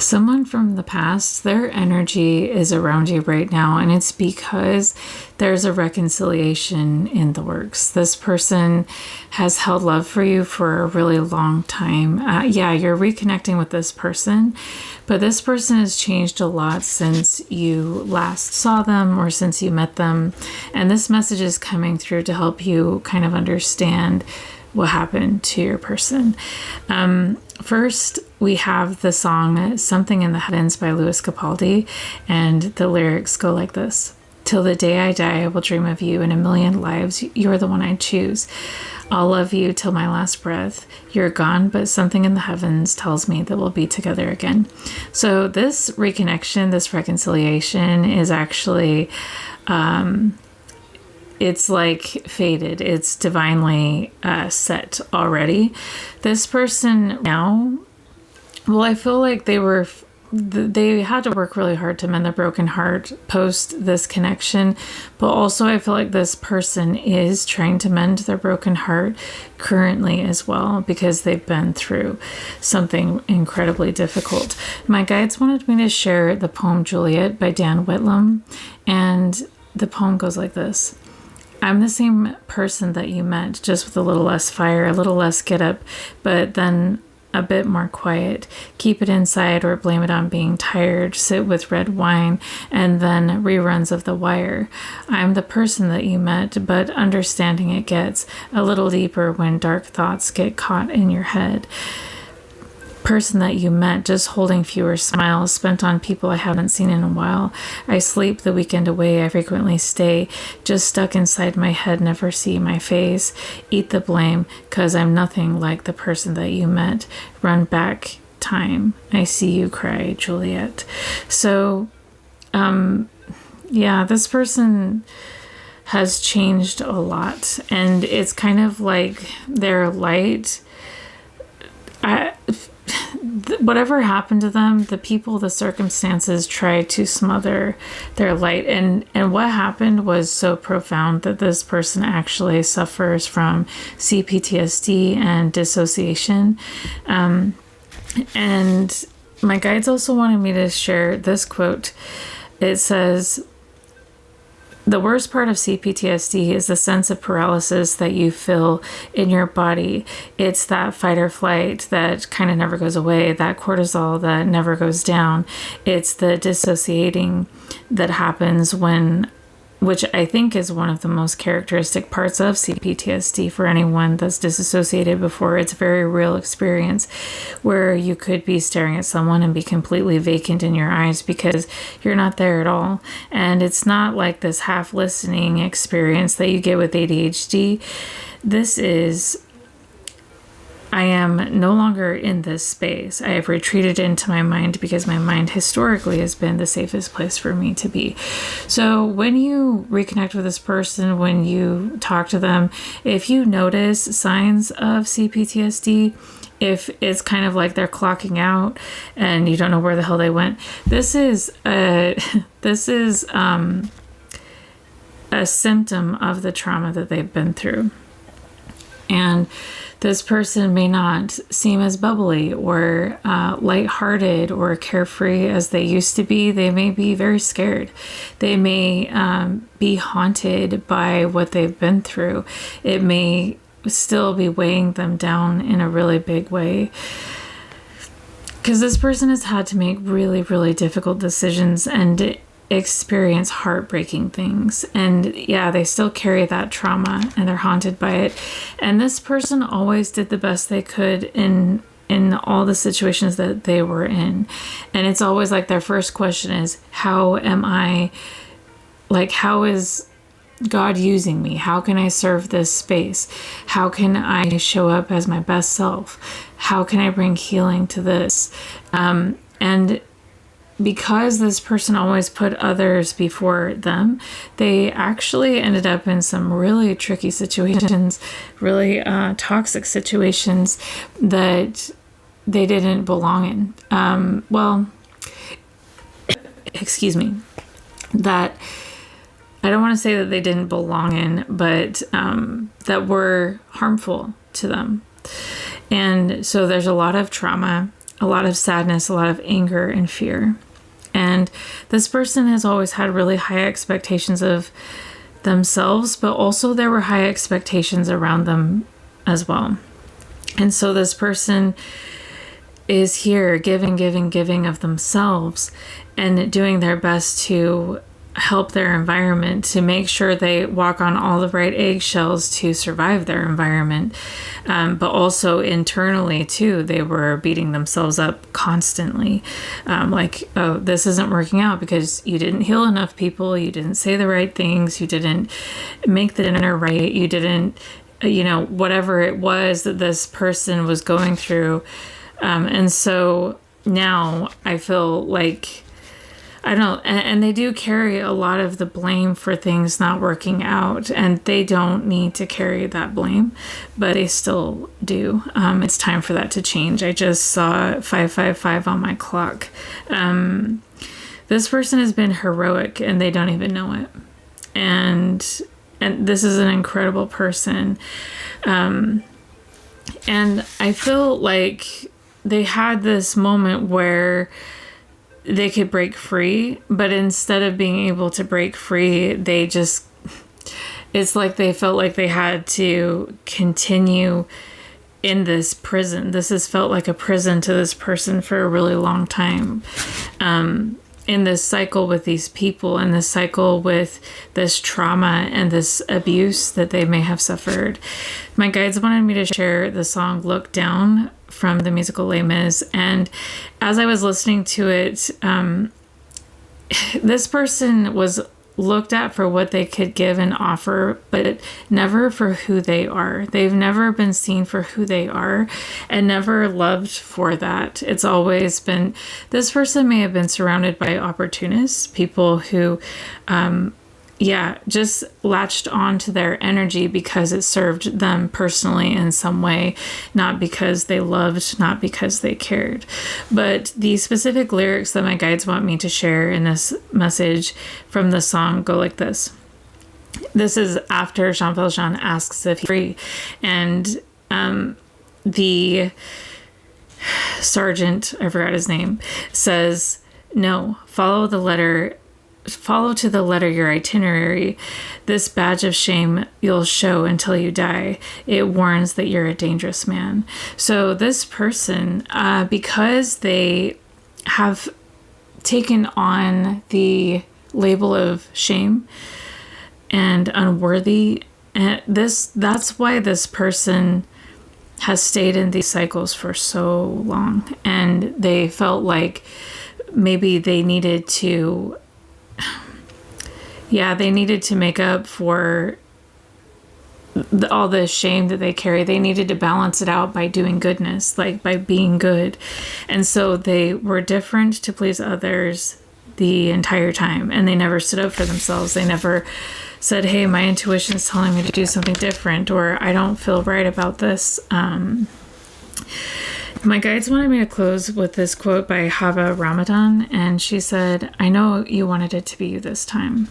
someone from the past, their energy is around you right now, and it's because there's a reconciliation in the works. This person has held love for you for a really long time. You're reconnecting with this person, but this person has changed a lot since you last saw them or since you met them. And this message is coming through to help you kind of understand what happened to your person. First, we have the song Something in the Heavens by Louis Capaldi, and the lyrics go like this. Till the day I die, I will dream of you. In a million lives, you're the one I choose. I'll love you till my last breath. You're gone, but something in the heavens tells me that we'll be together again. So this reconnection, this reconciliation is actually, it's like fated. It's divinely set already. This person now, well, I feel like they had to work really hard to mend their broken heart post this connection, but also I feel like this person is trying to mend their broken heart currently as well, because they've been through something incredibly difficult. My guides wanted me to share the poem Juliet by Dan Whitlam, and the poem goes like this. I'm the same person that you met, just with a little less fire, a little less get up, but then a bit more quiet. Keep it inside or blame it on being tired. Sit with red wine and then reruns of The Wire. I'm the person that you met, but understanding it gets a little deeper when dark thoughts get caught in your head. Person that you met, just holding fewer smiles, spent on people I haven't seen in a while. I sleep the weekend away, I frequently stay, just stuck inside my head, never see my face. Eat the blame, 'cause I'm nothing like the person that you met. Run back time, I see you cry, Juliet. So, this person has changed a lot, and it's kind of like their light. Whatever happened to them, the people, the circumstances tried to smother their light. And what happened was so profound that this person actually suffers from CPTSD and dissociation. And my guides also wanted me to share this quote. It says, the worst part of CPTSD is the sense of paralysis that you feel in your body. It's that fight or flight that kind of never goes away, that cortisol that never goes down. It's the dissociating that happens which I think is one of the most characteristic parts of CPTSD for anyone that's disassociated before. It's a very real experience where you could be staring at someone and be completely vacant in your eyes because you're not there at all. And it's not like this half listening experience that you get with ADHD. This is, I am no longer in this space. I have retreated into my mind because my mind historically has been the safest place for me to be. So when you reconnect with this person, when you talk to them, if you notice signs of CPTSD, if it's kind of like they're clocking out and you don't know where the hell they went, this is a symptom of the trauma that they've been through. And this person may not seem as bubbly or lighthearted or carefree as they used to be. They may be very scared. They may be haunted by what they've been through. It may still be weighing them down in a really big way. Because this person has had to make really, really difficult decisions and experience heartbreaking things, and they still carry that trauma and they're haunted by it. And this person always did the best they could in all the situations that they were in, and it's always like their first question is, how is God using me? How can I serve this space? How can I show up as my best self? How can I bring healing to this? And because this person always put others before them, they actually ended up in some really tricky situations, really toxic situations that they didn't belong in. That I don't want to say that they didn't belong in, but that were harmful to them. And so there's a lot of trauma. a lot of sadness, a lot of anger and fear. And this person has always had really high expectations of themselves, but also there were high expectations around them as well. And so this person is here giving of themselves and doing their best to help their environment, to make sure they walk on all the right eggshells to survive their environment. But also internally too, they were beating themselves up constantly. Like, oh, this isn't working out because you didn't heal enough people. You didn't say the right things. You didn't make the dinner right. You didn't, whatever it was that this person was going through. And so now I feel like, I don't know, and they do carry a lot of the blame for things not working out, and they don't need to carry that blame, but they still do. It's time for that to change. I just saw 555 on my clock. This person has been heroic and they don't even know it. And this is an incredible person. And I feel like they had this moment where they could break free, but instead of being able to break free, it's like they felt like they had to continue in this prison. This has felt like a prison to this person for a really long time. In this cycle with these people, and this cycle with this trauma and this abuse that they may have suffered. My guides wanted me to share the song Look Down from the musical Les Mis, and as I was listening to it, this person was looked at for what they could give and offer, but never for who they are. They've never been seen for who they are and never loved for that. It's always been, this person may have been surrounded by opportunists, people who, just latched onto their energy because it served them personally in some way, not because they loved, not because they cared. But the specific lyrics that my guides want me to share in this message from the song go like this. This is after Jean Valjean asks if he's free, and the sergeant, I forgot his name, says, "No, follow to the letter your itinerary. This badge of shame you'll show until you die. It warns that you're a dangerous man." So this person, because they have taken on the label of shame and unworthy, that's why this person has stayed in these cycles for so long. And they felt like maybe they needed to make up for all the shame that they carry. They needed to balance it out by doing goodness, like by being good. And so they were different to please others the entire time. And they never stood up for themselves. They never said, hey, my intuition is telling me to do something different, or I don't feel right about this. My guides wanted me to close with this quote by Hava Ramadan, and she said, "I know you wanted it to be you this time.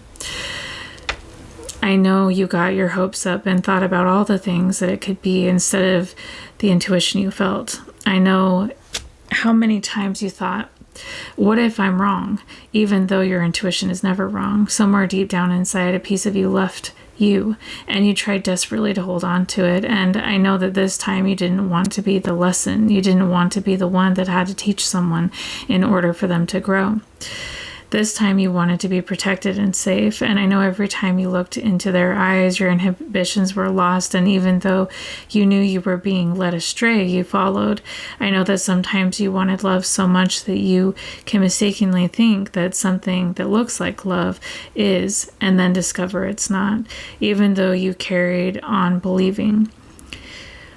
I know you got your hopes up and thought about all the things that it could be instead of the intuition you felt. I know how many times you thought, what if I'm wrong? Even though your intuition is never wrong. Somewhere deep down inside, a piece of you left you, and you tried desperately to hold on to it. And I know that this time you didn't want to be the lesson. You didn't want to be the one that had to teach someone in order for them to grow. This time you wanted to be protected and safe, and I know every time you looked into their eyes, your inhibitions were lost, and even though you knew you were being led astray, you followed. I know that sometimes you wanted love so much that you can mistakenly think that something that looks like love is, and then discover it's not, even though you carried on believing.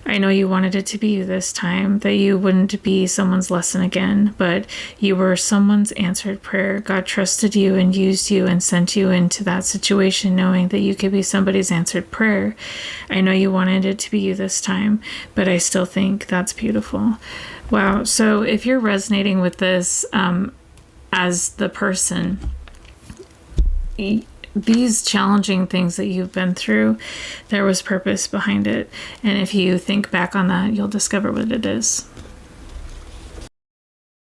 I know you wanted it to be you this time, that you wouldn't be someone's lesson again, but you were someone's answered prayer. God trusted you and used you and sent you into that situation knowing that you could be somebody's answered prayer. I know you wanted it to be you this time, but I still think that's beautiful." Wow. So if you're resonating with this as the person, these challenging things that you've been through, there was purpose behind it. And if you think back on that, you'll discover what it is.